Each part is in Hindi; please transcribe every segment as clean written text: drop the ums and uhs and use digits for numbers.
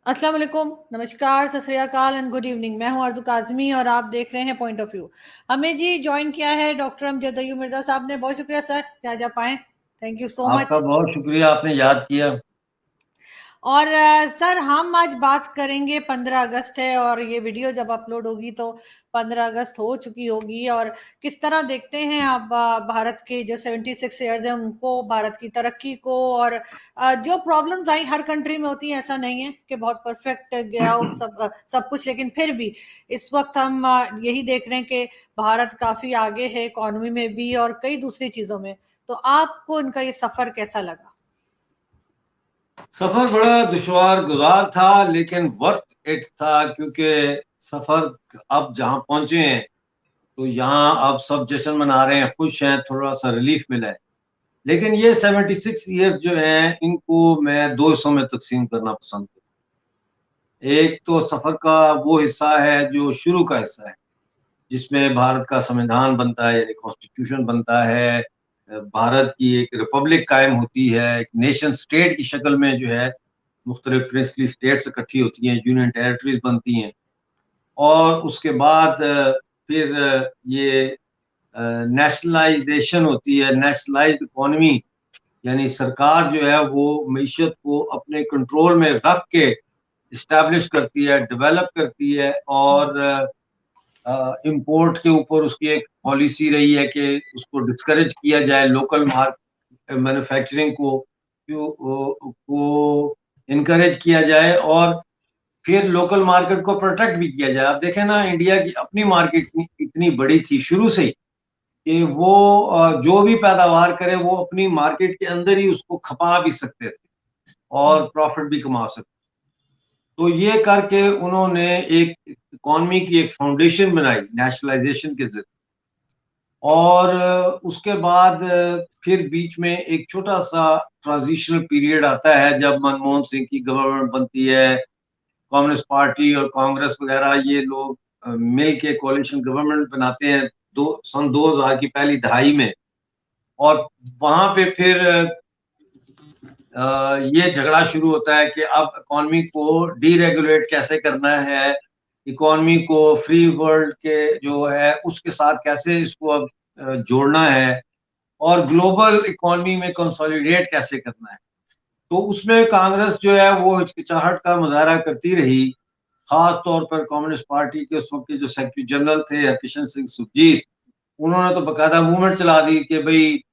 अस्सलाम वालेकुम, नमस्कार, सत श्री अकाल एंड गुड इवनिंग। मैं हूं अर्ज़ू काज़मी और आप देख रहे हैं पॉइंट ऑफ व्यू। हमें जी ज्वाइन किया है डॉक्टर अमजद अय्यूब मिर्जा साहब ने। बहुत शुक्रिया सर कि आज आप आए। थैंक यू सो आपका मच। बहुत शुक्रिया, आपने याद किया। और सर हम आज बात करेंगे, 15 अगस्त है और ये वीडियो जब अपलोड होगी तो 15 अगस्त हो चुकी होगी। और किस तरह देखते हैं आप भारत के जो 76 ईयर्स हैं उनको, भारत की तरक्की को, और जो प्रॉब्लम्स आई हर कंट्री में होती हैं, ऐसा नहीं है कि बहुत परफेक्ट गया हो सब कुछ, लेकिन फिर भी इस वक्त हम यही देख रहे हैं कि भारत काफी आगे है इकोनॉमी में भी और कई दूसरी चीजों में। तो आपको इनका ये सफर कैसा लगा? सफर बड़ा दुश्वार गुजार था लेकिन वर्थ इट था, क्योंकि सफर अब जहां पहुंचे हैं तो यहाँ अब सब जश्न मना रहे हैं, खुश हैं, थोड़ा सा रिलीफ मिला है। लेकिन ये 76 ईयर्स जो हैं इनको मैं दो हिस्सों में तकसीम करना पसंद करूँ। एक तो सफर का वो हिस्सा है जो शुरू का हिस्सा है, जिसमें भारत का संविधान बनता है, कॉन्स्टिट्यूशन बनता है, भारत की एक रिपब्लिक कायम होती है, एक नेशन स्टेट की शक्ल में जो है मुख्तलिफ प्रिंसली स्टेट्स इकट्ठी होती हैं, यूनियन टेरिटरीज बनती हैं। और उसके बाद फिर ये नेशनलाइजेशन होती है, नेशनलाइज्ड इकोनॉमी, यानी सरकार जो है वो मीशत को अपने कंट्रोल में रख के इस्टेब्लिश करती है, डेवलप करती है। और इंपोर्ट के ऊपर उसकी एक पॉलिसी रही है कि उसको डिस्करेज किया जाए, लोकल मैन्युफैक्चरिंग को इनकरेज किया जाए, और फिर लोकल मार्केट को प्रोटेक्ट भी किया जाए। आप देखें ना, इंडिया की अपनी मार्केट इतनी बड़ी थी शुरू से ही कि वो जो भी पैदावार करे वो अपनी मार्केट के अंदर ही उसको खपा भी सकते थे और प्रॉफिट भी कमा सकते। तो ये करके उन्होंने एक इकॉनमी की एक फाउंडेशन बनाई नेशनलाइजेशन के जरिए। और उसके बाद फिर बीच में एक छोटा सा ट्रांजिशनल पीरियड आता है जब मनमोहन सिंह की गवर्नमेंट बनती है। कम्युनिस्ट पार्टी और कांग्रेस वगैरह ये लोग मिल के कोalition गवर्नमेंट बनाते हैं सन 2000 की पहली दहाई में। और वहां पे फिर ये झगड़ा शुरू होता है कि अब इकॉनमी को डीरेगुलेट कैसे करना है, इकॉनमी को फ्री वर्ल्ड के जो है उसके साथ कैसे इसको अब जोड़ना है, और ग्लोबल इकॉनमी में कंसोलिडेट कैसे करना है। तो उसमें कांग्रेस जो है वो हिचकिचाहट का मुजाहरा करती रही। खास तौर पर कम्युनिस्ट पार्टी के उस वक्त के जो सेक्रेटरी जनरल थे हरकिशन सिंह सुरजीत, उन्होंने तो बकायदा मूवमेंट चला दी कि भाई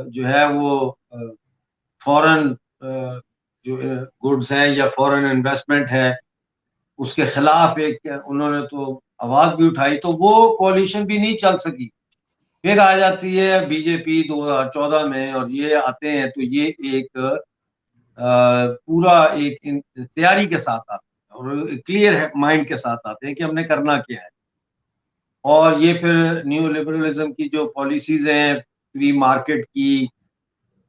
जो है वो फॉरेन जो गुड्स हैं या फॉरेन इन्वेस्टमेंट है उसके खिलाफ एक उन्होंने तो आवाज भी उठाई। तो वो कोalition भी नहीं चल सकी। फिर आ जाती है बीजेपी 2014 में, और ये आते हैं तो ये एक पूरा एक तैयारी के साथ आते हैं और क्लियर माइंड के साथ आते हैं कि हमने करना क्या है। और ये फिर न्यू लिबरलिज्म की जो पॉलिसीज हैं फ्री मार्केट की,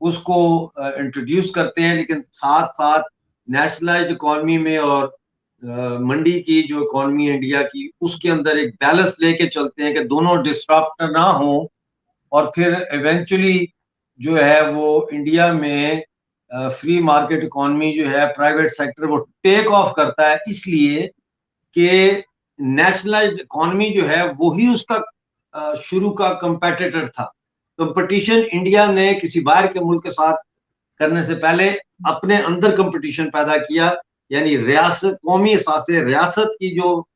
उसको इंट्रोड्यूस करते हैं, लेकिन साथ साथ नेशनलाइज्ड इकॉनमी में और मंडी की जो इकॉनमी है इंडिया की उसके अंदर एक बैलेंस लेके चलते हैं कि दोनों डिस्टर्ब ना हो। और फिर इवेंचुअली जो है वो इंडिया में फ्री मार्केट इकॉनमी जो है प्राइवेट सेक्टर वो टेक ऑफ करता है, इसलिए कि नेशनलाइज्ड इकॉनमी जो है वही उसका शुरू का कंपेटिटर था। कंपटीशन इंडिया ने किसी बाहर के मुल्क के साथ करने से पहले अपने अंदर कंपटीशन पैदा किया, यानी रियासत कौमी असासे रियासत की जो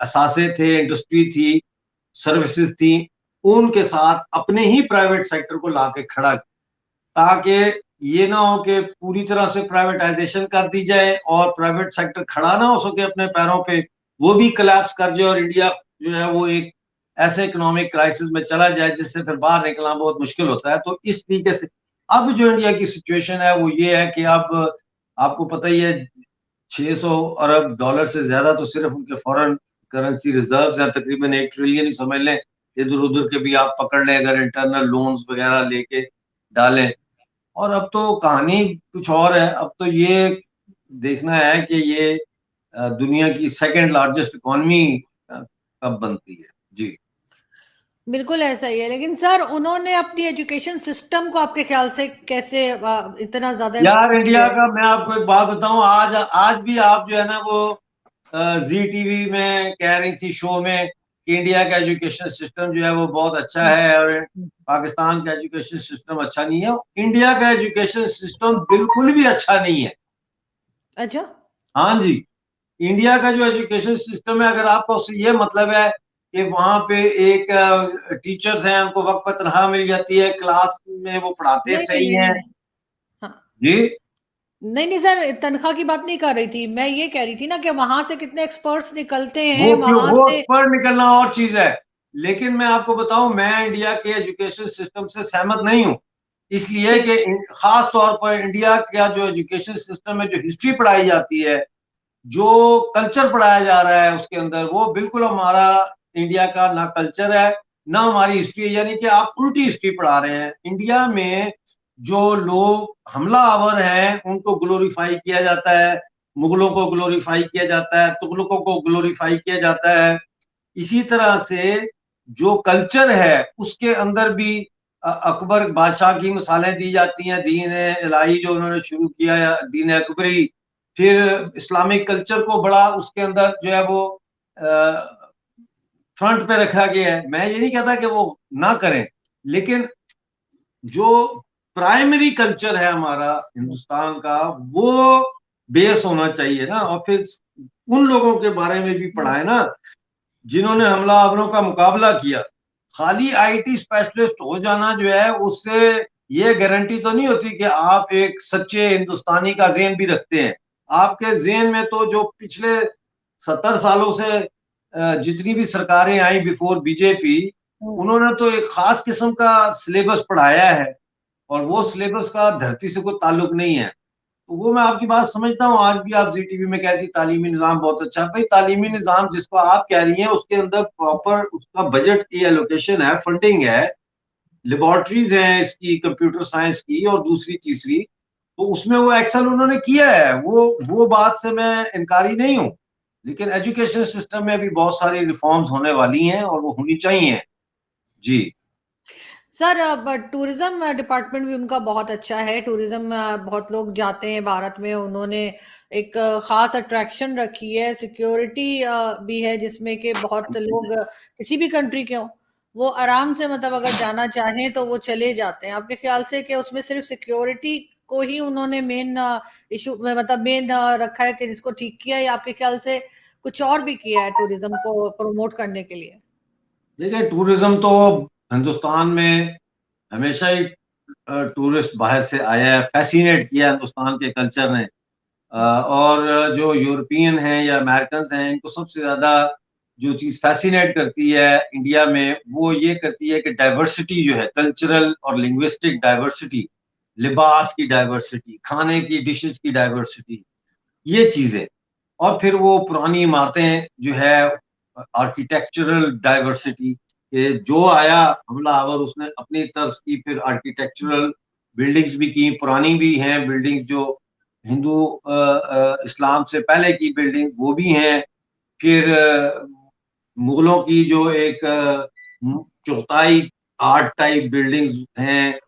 असासे थे, इंडस्ट्री थी, सर्विसेज थी, उनके साथ अपने ही प्राइवेट सेक्टर को लाके खड़ा, ताकि ये ना हो कि पूरी तरह से प्राइवेटाइजेशन कर दी जाए और प्राइवेट सेक्टर खड़ा ना हो सके अपने पैरों पे, वो भी कोलैप्स कर जाए और इंडिया जो है वो एक ऐसे इकोनॉमिक क्राइसिस में चला जाए जिससे फिर बाहर निकलना बहुत मुश्किल होता है। तो इस तरीके से अब जो इंडिया की सिचुएशन है वो ये है कि अब आपको पता ही है 600 अरब डॉलर से ज्यादा तो सिर्फ उनके फॉरेन करेंसी रिजर्व्स हैं, तकरीबन 1 ट्रिलियन ही समझ लें। इधर उधर के भी आप पकड़ लें अगर इंटरनल लोन्स वगैरह लेके डालें। और अब तो कहानी कुछ और है, अब तो ये देखना है कि ये दुनिया की सेकंड लार्जेस्ट इकोनॉमी कब बनती है। जी। बिल्कुल ऐसा ही है, लेकिन सर उन्होंने अपनी एजुकेशन सिस्टम को आपके ख्याल से कैसे इतना ज्यादा यार इम्प्रूव किया इंडिया है? का मैं आपको एक बात बताऊं, आज आज भी आप जो है ना वो जी टीवी में कह रही थी शो में कि इंडिया का एजुकेशन सिस्टम जो है वो बहुत अच्छा हम्म, है और हम्म, पाकिस्तान का एजुकेशन सिस्टम अच्छा नहीं है। इंडिया का एजुकेशन सिस्टम बिल्कुल भी अच्छा नहीं है। अच्छा। हाँ जी, इंडिया का जो एजुकेशन सिस्टम है, अगर आपका उससे ये मतलब है कि वहां पे एक टीचर्स हैं उनको वक्त पर तनख्वाह मिल जाती है, क्लास में वो पढ़ाते नहीं नहीं सही नहीं हैं। नहीं। हाँ। जी, नहीं नहीं सर, तनख्वाह की बात नहीं कर रही थी मैं, ये कह रही थी ना कि वहां से कितने एक्सपर्ट्स निकलते हैं वो क्यों, वहां वो से। एक्सपर्ट निकलना और चीज है। लेकिन मैं आपको बताऊं, मैं इंडिया के एजुकेशन सिस्टम से सहमत नहीं हूं। इसलिए ठीक। कि खास तौर पर इंडिया का जो एजुकेशन सिस्टम है, जो हिस्ट्री पढ़ाई जाती है, जो कल्चर पढ़ाया जा रहा है उसके अंदर, वो बिल्कुल हमारा इंडिया का ना कल्चर है ना हमारी हिस्ट्री है। यानी कि आप उल्टी हिस्ट्री पढ़ा रहे हैं। इंडिया में जो लोग हमलावर हैं उनको ग्लोरीफाई किया जाता है, मुगलों को ग्लोरीफाई किया जाता है, तुगलकों को ग्लोरीफाई किया जाता है। इसी तरह से जो कल्चर है उसके अंदर भी अकबर बादशाह की मिसालें दी जाती हैं, दीन इलाही जो उन्होंने शुरू किया, या दीन अकबरी। फिर इस्लामिक कल्चर को बड़ा उसके अंदर जो है वो फ्रंट पे रखा गया है। मैं ये नहीं कहता कि वो ना करें, लेकिन जो प्राइमरी कल्चर है हमारा हिंदुस्तान का, वो बेस होना चाहिए ना। और फिर उन लोगों के बारे में भी हम्म, पढ़ाए ना जिन्होंने हमलावरों का मुकाबला किया। खाली आईटी स्पेशलिस्ट हो जाना जो है, उससे ये गारंटी तो नहीं होती कि आप एक सच्चे हिंदुस्तानी का ज़हन भी रखते हैं। आपके ज़हन में तो जो पिछले 70 सालों से जितनी भी सरकारें आई बिफोर बीजेपी, हम्म। उन्होंने तो एक खास किस्म का सिलेबस पढ़ाया है, और वो सिलेबस का धरती से कोई ताल्लुक नहीं है। तो वो मैं आपकी बात समझता हूँ। आज भी आप जी टीवी में कहती तालीमी निज़ाम बहुत अच्छा है। भाई तालीमी निज़ाम जिसको आप कह रही हैं उसके अंदर प्रॉपर उसका बजट की एलोकेशन है, फंडिंग है, लेबोरेटरीज हैं इसकी, कंप्यूटर साइंस की और दूसरी तीसरी, तो उसमें वो एक्शन उन्होंने किया है। वो बात से मैं इनकारी नहीं हूँ। लेकिन एजुकेशन सिस्टम में भी बहुत सारी रिफॉर्म्स होने वाली हैं और वो होनी चाहिए। जी। सर अब टूरिज्म डिपार्टमेंट भी उनका बहुत अच्छा है। टूरिज्म बहुत लोग जाते हैं भारत में, उन्होंने एक खास अट्रैक्शन रखी है। सिक्योरिटी भी है जिसमें कि बहुत लोग किसी भी कंट्री के हों, वो आराम से मतलब अगर जाना चाहें तो वो चले जाते हैं। आपके ख्याल से कि उसमें सिर्फ सिक्योरिटी को ही उन्होंने मेन इशू मतलब मेन रखा है कि जिसको ठीक किया है, या आपके ख्याल से कुछ और भी किया है टूरिज्म को प्रमोट करने के लिए? देखिए, टूरिज्म तो हिंदुस्तान में हमेशा ही टूरिस्ट बाहर से आया है, फैसिनेट किया हिंदुस्तान के कल्चर ने। और जो यूरोपियन हैं या अमेरिकन हैं, इनको सबसे ज्यादा जो चीज फैसिनेट करती है इंडिया में, वो ये करती है कि डाइवर्सिटी जो है, कल्चरल और लिंग्विस्टिक डाइवर्सिटी, लिबास की डाइवर्सिटी, खाने की डिशेस की डाइवर्सिटी, ये चीजें। और फिर वो पुरानी इमारतें जो है, आर्किटेक्चरल डाइवर्सिटी, कि जो आया हमलावर उसने अपनी तर्ज की, फिर आर्किटेक्चरल बिल्डिंग्स भी की, पुरानी भी हैं बिल्डिंग्स जो हिंदू इस्लाम से पहले की बिल्डिंग वो भी हैं। फिर मुगलों की जो एक चौथाई आर्ट टाइप बिल्डिंग्स हैं,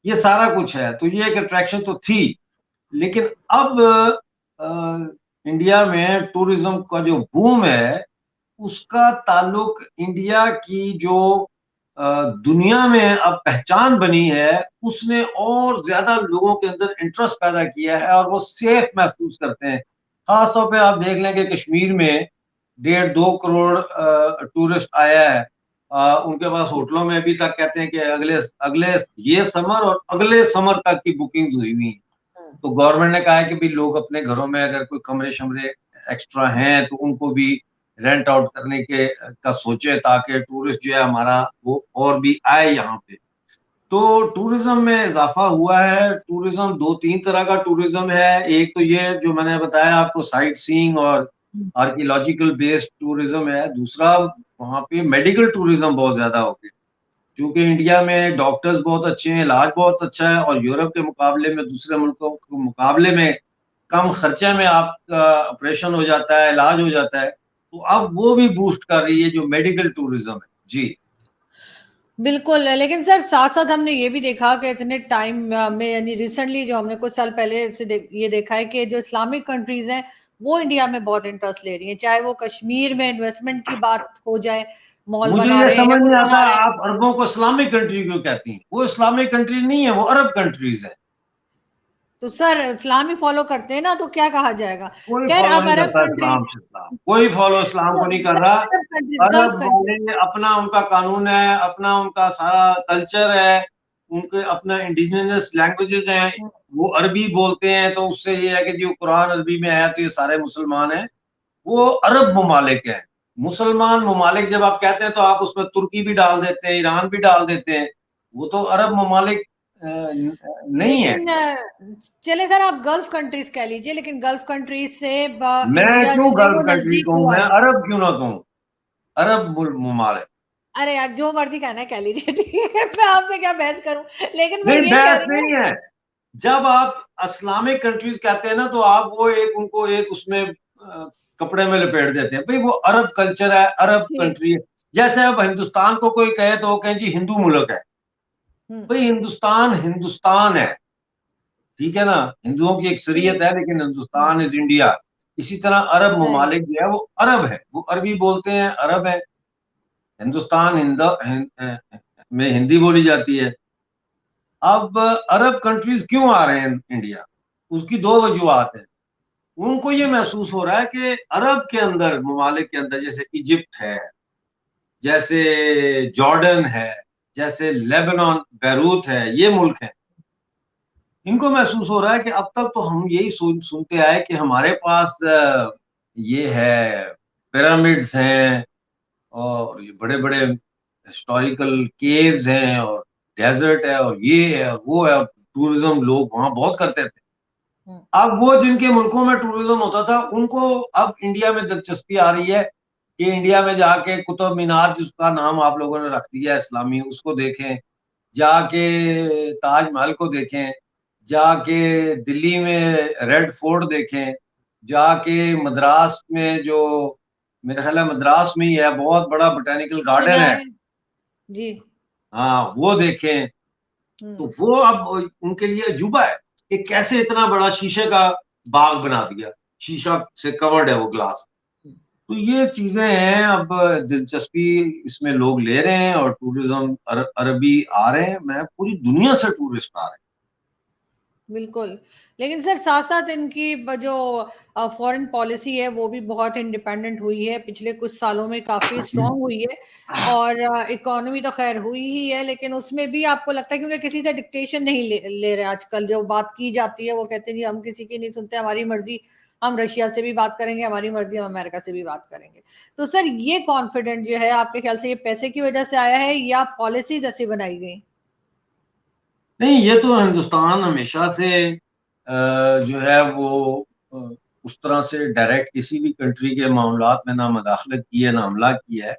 ये सारा कुछ है। तो ये एक अट्रैक्शन तो थी। लेकिन अब इंडिया में टूरिज्म का जो बूम है, उसका ताल्लुक इंडिया की जो दुनिया में अब पहचान बनी है, उसने और ज्यादा लोगों के अंदर इंटरेस्ट पैदा किया है और वो सेफ महसूस करते हैं। खासतौर पे आप देख लें कि कश्मीर में 1.5-2 करोड़ टूरिस्ट आया है। उनके पास होटलों में अभी तक कहते हैं कि अगले अगले ये समर और अगले समर तक की बुकिंग्स हुई हुई हैं। तो गवर्नमेंट ने कहा है कि भी लोग अपने घरों में अगर कोई कमरे शमरे एक्स्ट्रा हैं तो उनको भी रेंट आउट करने के का सोचे, ताकि टूरिस्ट जो है हमारा वो और भी आए यहाँ पे। तो टूरिज्म में इजाफा हुआ है। टूरिज्म दो तीन तरह का टूरिज्म है। एक तो ये जो मैंने बताया आपको, साइट सीइंग और आर्कियोलॉजिकल बेस्ड टूरिज्म है। दूसरा, वहाँ पे मेडिकल टूरिज्म बहुत ज्यादा हो गया, क्योंकि इंडिया में डॉक्टर्स बहुत अच्छे हैं, इलाज बहुत अच्छा है, और यूरोप के मुकाबले में, दूसरे मुल्कों के मुकाबले में कम खर्चे में आपका ऑपरेशन हो जाता है, इलाज हो जाता है। तो अब वो भी बूस्ट कर रही है जो मेडिकल टूरिज्म है। जी। बिल्कुल, लेकिन सर साथ-साथ हमने ये भी देखा कि इतने टाइम में, यानी रिसेंटली जो हमने कुछ साल पहले से ये देखा है कि जो इस्लामिक कंट्रीज़ हैं, वो इंडिया में बहुत इंटरेस्ट ले रही हैं। चाहे वो कश्मीर में इन्वेस्टमेंट की बात हो जाए, मॉल मुझे बना ये रहे हैं या समझ कुछ नहीं आता, बना रहे हैं। आप अरबों को इस्लामिक कंट्री क्यों कहती हैं? वो इस्लामिक कंट्री नहीं है, वो अरब कंट्रीज है। तो सर इस्लाम ही फॉलो करते हैं ना, तो क्या कहा जाएगा? कोई खैर फॉलो अब नहीं अरब करता कंट्री, इस्लाम से, इस्लाम कोई फॉलो इस्लाम तो को नहीं कर सर रहा। अरब कंट्रीज़, गल्फ अरब कंट्री। वाले अपना उनका कानून है, अपना उनका सारा कल्चर है, उनके अपना इंडिजिनस लैंग्वेजेस हैं, हुँ, वो अरबी बोलते हैं, तो उससे ये है कि जो कुरान अरबी में आया तो ये सारे मुसलमान हैं। वो अरब ममालिक हैं। मुसलमान ममालिक जब आप कहते हैं तो आप उसमें तुर्की भी डाल देते हैं, ईरान भी डाल देते हैं। वो तो अरब ममालिक नहीं है। लेकिन चले सर आप गल्फ कंट्रीज़ कह लीजिए, लेकिन गल्फ कंट्रीज़ से मैं इंडिया क्यों जो है गल्फ वो कंट्री नज़दीक कहूँ, हुआ मैं है। अरब क्यों ना कहूँ, अरब ममालिक। अरे यार, जो मर्ज़ी कहना है कह लीजिए, ठीक है, मैं आपसे क्या बहस करूँ? लेकिन मैं नहीं, ये कह बहस रही हूँ। नहीं है। जब आप इस्लामिक कंट्रीज कहते हैं ना, तो आप वो एक उनको एक उसमें कपड़े में लपेट देते हैं। भाई वो अरब कल्चर है, अरब ठीक। कंट्री है। जैसे अब हिंदुस्तान को कोई कहे तो वो कहें जी हिंदू मुल्क है। हुँ, भाई हिंदुस्तान हिंदुस्तान है, ठीक है ना। हिंदुओं की एक शरीयत ठीक। है, लेकिन हुँ, हिंदुस्तान इज इंडिया। इसी तरह अरब राइट। ममालिक जो है वो अरब है, वो अरबी बोलते हैं, अरब है। हिंदुस्तान में हिंदी बोली जाती है। अब अरब कंट्रीज क्यों आ रहे हैं इंडिया, उसकी दो वजूहत है। उनको ये महसूस हो रहा है कि अरब के अंदर, ममालिक के अंदर, जैसे इजिप्ट है, जैसे जॉर्डन है, जैसे लेबनान बैरूत है, ये मुल्क है। इनको महसूस हो रहा है कि अब तक तो हम यही सुनते आए कि हमारे पास ये है, पिरामिड्स हैं, और ये बड़े बड़े हिस्टोरिकल केव्स हैं, और डेजर्ट है, और ये है, वो है। टूरिज्म लोग वहां बहुत करते थे। हुँ, अब वो जिनके मुल्कों में टूरिज्म होता था, उनको अब इंडिया में दिलचस्पी आ रही है कि इंडिया में जाके कुतुब मीनार, जिसका नाम आप लोगों ने रख दिया है इस्लामी, उसको देखें, जाके ताजमहल को देखें, जाके दिल्ली में रेड फोर्ट देखें, जाके मद्रास में जो, मेरा ख्याल है मद्रास में ही है, बहुत बड़ा बोटेनिकल गार्डन सुना है, है। जी। हाँ वो देखें। तो हुँ, वो अब उनके लिए अजूबा है कि कैसे इतना बड़ा शीशे का बाग बना दिया, शीशा से कवर्ड है वो ग्लास। हुँ। तो ये चीजें हैं, अब दिलचस्पी इसमें लोग ले रहे हैं, और टूरिज्म अरबी आ रहे हैं, मैं पूरी दुनिया से टूरिस्ट आ रहे बिल्कुल, लेकिन सर साथ-साथ इनकी जो फ़ॉरेन पॉलिसी है वो भी बहुत इंडिपेंडेंट हुई है, पिछले कुछ सालों में काफ़ी हैं। स्ट्रॉन्ग हुई है, और इकोनॉमी तो ख़ैर हुई ही है, लेकिन उसमें भी आपको लगता है, क्योंकि किसी से डिक्टेशन नहीं ले रहे आजकल, जो बात की जाती है वो कहते हैं जी हम किसी की नहीं सुनते, हमारी मर्ज़ी, हम रशिया से भी बात करेंगे, हमारी मर्ज़ी हम अमेरिका से भी बात करेंगे। तो सर ये कॉन्फिडेंट जो है आपके ख़्याल से ये पैसे की वज़ह से आया है या पॉलिसीज़ ऐसी बनाई गई? नहीं, ये तो हिंदुस्तान हमेशा से जो है वो अ, उस तरह से डायरेक्ट किसी भी कंट्री के मामलात में ना मदाखलत की है, ना हमला किया है।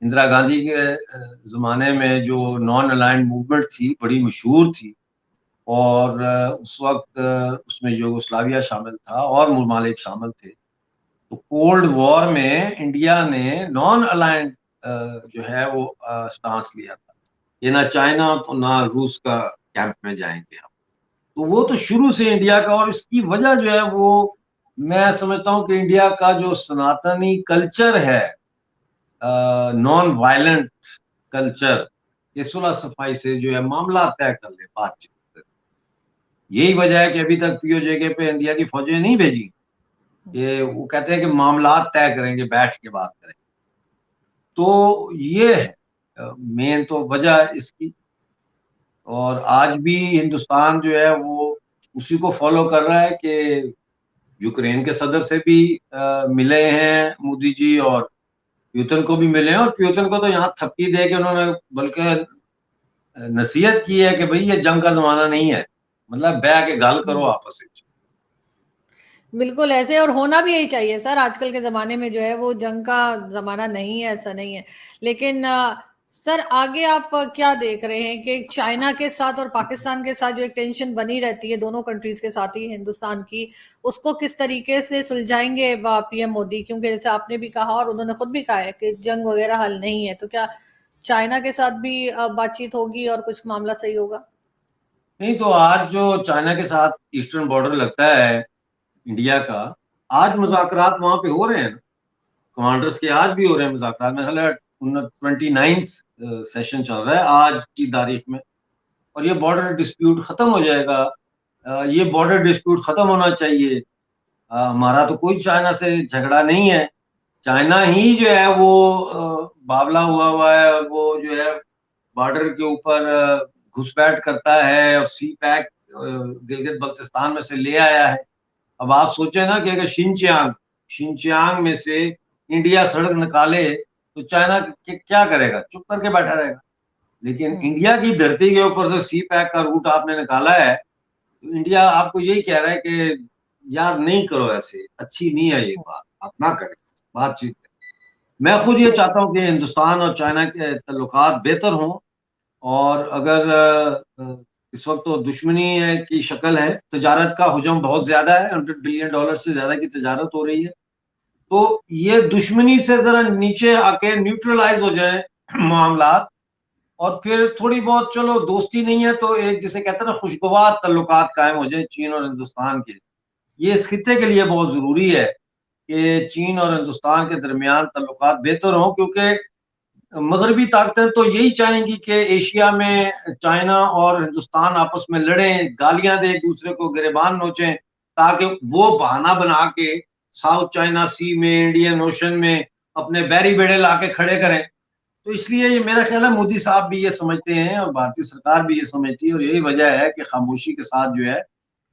इंदिरा गांधी के ज़माने में जो नॉन अलाइंड मूवमेंट थी, बड़ी मशहूर थी, और उस वक्त उसमें यूगोस्लाविया शामिल था और ममालिक शामिल थे। तो कोल्ड वॉर में इंडिया ने नॉन अलाइंड जो है वो स्टांस लिया था, ये ना चाइना तो ना रूस का कैंप में जाएंगे हम। तो वो तो हुँ, शुरू से इंडिया का, और इसकी वजह जो है वो, मैं समझता हूँ कि इंडिया का जो सनातनी कल्चर है, नॉन वायलेंट कल्चर, ये सुलह सफाई से जो है मामला तय कर ले, बातचीत से। यही वजह है कि अभी तक पीओजे पे इंडिया की फौजें नहीं भेजी, हुँ। कि वो कहते हैं कि मामला तय करेंगे, बैठ के बात करेंगे। तो ये है मेन तो वजह इसकी। और आज भी हिंदुस्तान जो है वो उसी को फॉलो कर रहा है कि यूक्रेन के सदर से भी मिले हैं मोदी जी, और प्यूतन को भी मिले हैं, और प्यूतन को तो यहाँ थप्पी दे के उन्होंने बल्कि नसीहत की है कि भाई ये जंग का जमाना नहीं है, मतलब बह के गल करो हुँ। आपस में। बिल्कुल ऐसे, और होना भी यही चाहिए सर, आजकल के ज़माने में जो है वो जंग का ज़माना नहीं है, ऐसा नहीं है। लेकिन सर आगे आप क्या देख रहे हैं कि चाइना के साथ और पाकिस्तान के साथ जो एक टेंशन बनी रहती है दोनों कंट्रीज़ के साथ ही हिंदुस्तान की, उसको किस तरीके से सुलझाएँगे पीएम मोदी? क्योंकि जैसे आपने भी कहा और उन्होंने खुद भी कहा है कि जंग वग़ैरह हल नहीं है, तो क्या चाइना के साथ भी बातचीत होगी और कुछ मामला सही होगा? नहीं, तो आज जो चाइना के साथ ईस्टर्न बॉर्डर लगता है इंडिया का, आज हम्म। मुज़ाकरात वहां पे हो रहे हैं ना। कमांडर्स के आज भी हो रहे हैं मुज़ाकरात। मेरे ख्याल है 29th सेशन चल रहा है आज की तारीख में। और ये बॉर्डर डिस्प्यूट खत्म हो जाएगा। ये बॉर्डर डिस्प्यूट खत्म होना चाहिए। हमारा तो कोई चाइना से झगड़ा नहीं है। चाइना ही जो है वो बावला हुआ है, और वो जो है बॉर्डर के ऊपर घुसपैठ करता है, और सी पैक गिलगित बल्तिस्तान में से ले आया है। अब आप सोचे ना कि अगर शिनचियांग शिनचियांग में से इंडिया सड़क निकाले तो चाइना क्या करेगा? चुप करके बैठा रहेगा। लेकिन हम्म। इंडिया की धरती के ऊपर से सी पैक का रूट आपने निकाला है, तो इंडिया आपको यही कह रहा है कि यार नहीं करो, ऐसे अच्छी नहीं है ये बात, आप ना करें बातचीत। मैं खुद ये सही। चाहता हूँ कि हिंदुस्तान और चाइना के ताल्लुकात बेहतर हों। और अगर इस वक्त तो दुश्मनी की शक्ल है, तजारत का हुजम बहुत ज्यादा है, $100 बिलियन से ज्यादा की तजारत हो रही है। तो ये दुश्मनी से जरा नीचे आके न्यूट्रलाइज हो जाए मामलात, और फिर थोड़ी बहुत, चलो दोस्ती नहीं है तो एक जिसे कहते हैं ना खुशगवार ताल्लुकात कायम हो जाए चीन और हिंदुस्तान के। ये इस खित्ते के लिए बहुत जरूरी है कि चीन और हिंदुस्तान के दरमियान ताल्लुकात बेहतर हों, क्योंकि मगरबी ताकतें तो यही चाहेंगी कि एशिया में चाइना और हिंदुस्तान आपस में लड़ें, गालियां दें, एक दूसरे को गिरेबान नोचें, ताकि वो बहाना बना के साउथ चाइना सी में, इंडियन ओशन में अपने बैरी बेड़े ला के खड़े करें। तो इसलिए ये मेरा ख्याल है मोदी साहब भी ये समझते हैं और भारतीय सरकार भी ये समझती है, और यही वजह है कि खामोशी के साथ जो है,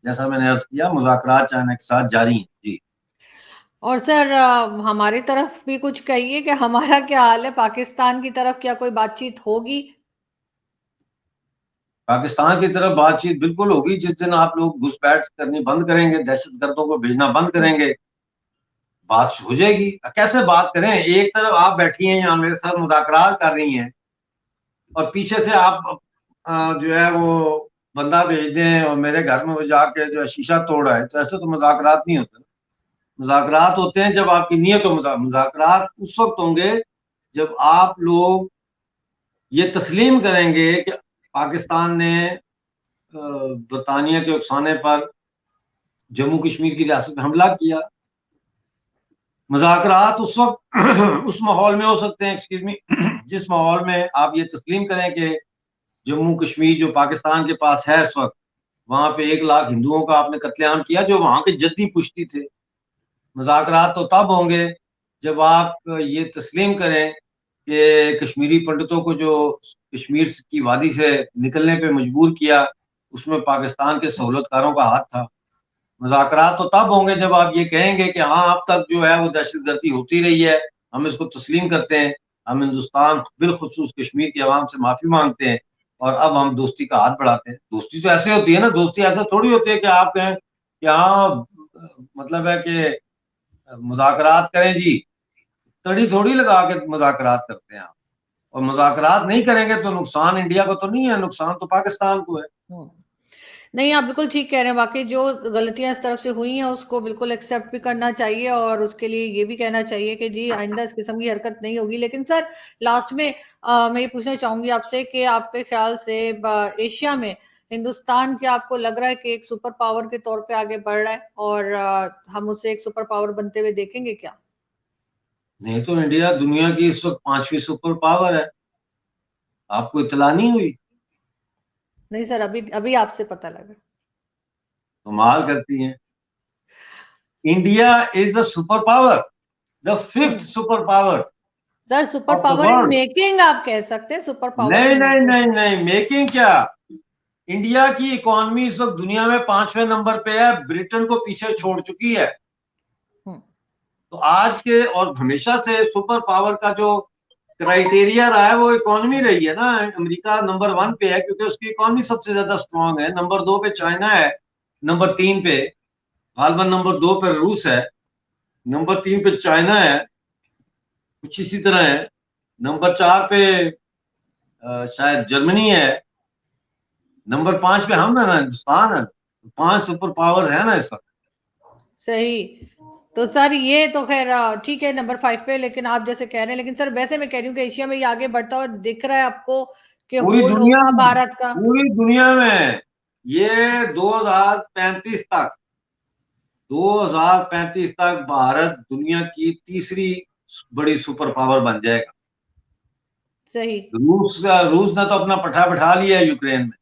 जैसा मैंने अर्ज किया, मुज़ाकरात चाइना के साथ जारी हैं। जी। और सर हमारी तरफ भी कुछ कहिए कि हमारा क्या हाल है, पाकिस्तान की तरफ क्या कोई बातचीत होगी? पाकिस्तान की तरफ बातचीत बिल्कुल होगी जिस दिन आप लोग घुसपैठ करनी बंद करेंगे, दहशतगर्दों को भेजना बंद हम्म। करेंगे, बात हो जाएगी। कैसे बात करें? एक तरफ आप बैठी हैं यहाँ मेरे साथ मुज़ाकरात कर रही हैं, और पीछे से आप जो है वो बंदा भेज दें और मेरे घर में वो जाके जो है शीशा तोड़ा है, तो ऐसे तो मुज़ाकरात नहीं होते। मुज़ाकरात होते हैं जब आपकी नीयत हो। मुज़ाकरात उस वक्त होंगे जब आप लोग ये तस्लीम करेंगे कि पाकिस्तान ने बरतानिया के उकसाने पर जम्मू कश्मीर की रियासत में हमला किया। मुज़ाकरात उस वक्त उस माहौल में हो सकते हैं, एक्सक्यूज मी, जिस माहौल में आप ये तस्लीम करें कि जम्मू कश्मीर जो पाकिस्तान के पास है इस वक्त, वहां पे 1 लाख हिंदुओं का आपने कत्लेआम किया जो वहां के जद्दी पुश्ती थे। मुज़ाकरात तो तब होंगे जब आप ये तस्लीम करें कि कश्मीरी पंडितों को जो कश्मीर की वादी से निकलने पे मजबूर किया, उसमें पाकिस्तान के सहूलतकारों का हाथ था। मुज़ाकरात तो तब होंगे जब आप ये कहेंगे कि हाँ, अब तक जो है वो दहशतगर्दी होती रही है, हम इसको तस्लीम करते हैं, हम हिंदुस्तान बिलखुसूस कश्मीर की आवाम से माफी मांगते हैं, और अब हम दोस्ती का हाथ बढ़ाते हैं। दोस्ती तो ऐसे होती है ना, दोस्ती ऐसा थोड़ी होती है कि आप कहें कि हाँ, मतलब है कि मुज़ाकरात करें जी, तड़ी थोड़ी लगा के मुज़ाकरात करते हैं आप। और मुज़ाकरात नहीं करेंगे तो नुकसान इंडिया को तो नहीं है, नुकसान तो पाकिस्तान को है। हम्म। नहीं, आप बिल्कुल ठीक कह रहे हैं। वाकई जो गलतियां इस तरफ से हुई हैं उसको बिल्कुल एक्सेप्ट भी करना चाहिए, और उसके लिए ये भी कहना चाहिए कि जी आइंदा इस किस्म की हरकत नहीं होगी। लेकिन सर लास्ट में मैं ये पूछना चाहूंगी आपसे कि आपके ख्याल से एशिया में हिंदुस्तान, क्या आपको लग रहा है कि एक सुपर पावर के तौर पे आगे बढ़ रहा है, और हम उसे एक सुपर पावर बनते हुए देखेंगे क्या? नहीं तो इंडिया दुनिया की इस वक्त 5वीं सुपर पावर है। आपको इतला नहीं हुई? नहीं सर, अभी अभी आपसे पता लगा। कमाल करती हैं। India is the super power, the fifth hmm. Super power sir super of the power in world. Making आप कह सकते हैं, सुपर पावर नहीं इन नहीं मेकिंग। नहीं नहीं, मेकिंग क्या? इंडिया की इकोनॉमी इस वक्त दुनिया में 5वें नंबर पे है, ब्रिटेन को पीछे छोड़ चुकी है। हम्म। तो आज के और हमेशा से सुपर पावर का जो क्राइटेरिया रहा है वो इकोनॉमी रही है ना। अमेरिका नंबर 1 पे है क्योंकि उसकी इकोनॉमी सबसे ज्यादा स्ट्रांग है। नंबर 2 पे चाइना है। नंबर 3 पे, गालबन नंबर 2 पे रूस है। नंबर 3 पे चाइना है, कुछ इसी तरह है। नंबर 4 पे शायद जर्मनी है। नंबर 5 पे हम है ना, हिंदुस्तान है। 5 सुपर पावर है ना इस वक्त। सही। तो सर ये तो खैर ठीक है नंबर 5 पे, लेकिन आप जैसे कह रहे हैं, लेकिन सर वैसे मैं कह रही हूँ कि एशिया में ये आगे बढ़ता हुआ दिख रहा है आपको कि पूरी होल्ड दुनिया होगा में, भारत का? पूरी दुनिया में ये 2035 तक, 2035 तक भारत दुनिया की तीसरी बड़ी सुपर पावर बन जाएगा। सही। रूस ने तो अपना पठा बिठा लिया है यूक्रेन में।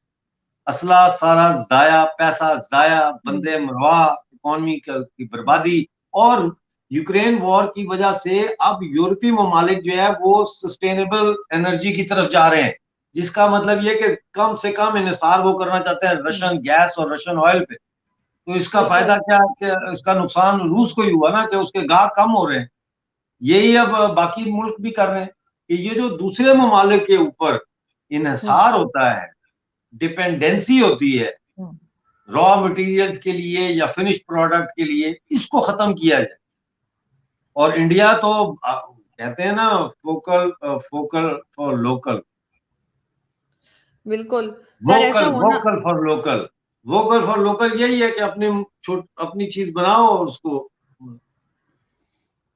असला सारा जाया, पैसा जाया, हम्म। बंदे मरवा, इकोनॉमी की बर्बादी। और यूक्रेन वॉर की वजह से अब यूरोपीय ममालिक जो है वो सस्टेनेबल एनर्जी की तरफ जा रहे हैं, जिसका मतलब ये कि कम से कम इन्हिसार वो करना चाहते हैं हम्म। रशियन गैस और रशियन ऑयल पे। तो इसका फायदा बिल्कुल। क्या है कि इसका नुकसान रूस को ही हुआ ना, कि उसके गाहक कम हो रहे हैं। यही अब बाकी मुल्क भी कर रहे हैं कि ये जो दूसरे ममालिक के ऊपर हम्म। इन्हिसार होता है, डिपेंडेंसी होती है हम्म। रॉ मटेरियल्स के लिए या फिनिश प्रोडक्ट के लिए, इसको खत्म किया जाए। और इंडिया तो कहते हैं ना, फोकल फोकल फॉर लोकल, बिल्कुल। सर ऐसा वोकल होना। Vocal for local. Vocal for local यही है कि अपनी चीज बनाओ और उसको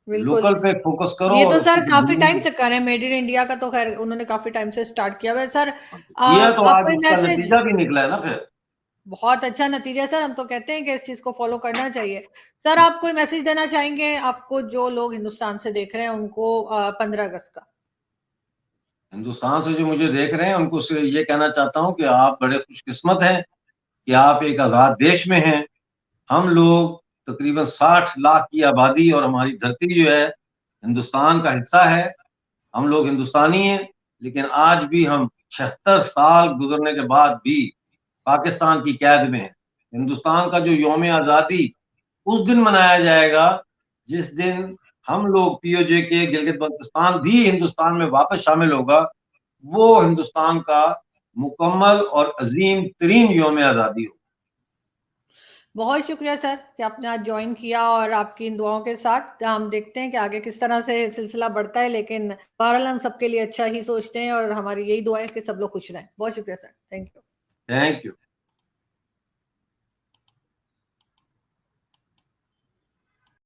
बिल्कुल। लोकल पे फोकस करो ये और तो उसको सर काफी दुनिया टाइम में। से कर रहे हैं, मेड इन इंडिया का तो खैर उन्होंने काफी टाइम से स्टार्ट किया हुआ है सर। किया तो आप आज कोई उसका मैसेज। नतीजा भी निकला है ना फिर। बहुत अच्छा नतीजा है सर, हम तो कहते हैं कि इस चीज को फॉलो करना चाहिए। सर आप कोई मैसेज देना चाहेंगे आपको जो लोग हिंदुस्तान से देख रहे हैं उनको 15 अगस्त का? हिंदुस्तान से जो मुझे देख रहे हैं उनको ये कहना चाहता हूँ कि आप बड़े खुशकिस्मत हैं कि आप एक आजाद देश में हैं। हम लोग तकरीबन 60 लाख की आबादी और हमारी धरती जो है हिंदुस्तान का हिस्सा है। हम लोग हिंदुस्तानी हैं, लेकिन आज भी हम 76 साल गुजरने के बाद भी पाकिस्तान की कैद में हैं। हिंदुस्तान का जो यौम आज़ादी उस दिन मनाया जाएगा जिस दिन हम लोग पीओजे के गिलगित बल्तिस्तान भी हिंदुस्तान में वापस शामिल होगा। वो हिंदुस्तान का मुकम्मल और अजीम तरीन यौम आज़ादी हो। बहुत शुक्रिया सर कि आपने आज ज्वाइन किया, और आपकी इन दुआओं के साथ हम देखते हैं कि आगे किस तरह से सिलसिला बढ़ता है, लेकिन बहरहाल हम सबके लिए अच्छा ही सोचते हैं और हमारी यही दुआ है कि सब लोग खुश रहें। बहुत शुक्रिया sir, thank you. Thank you.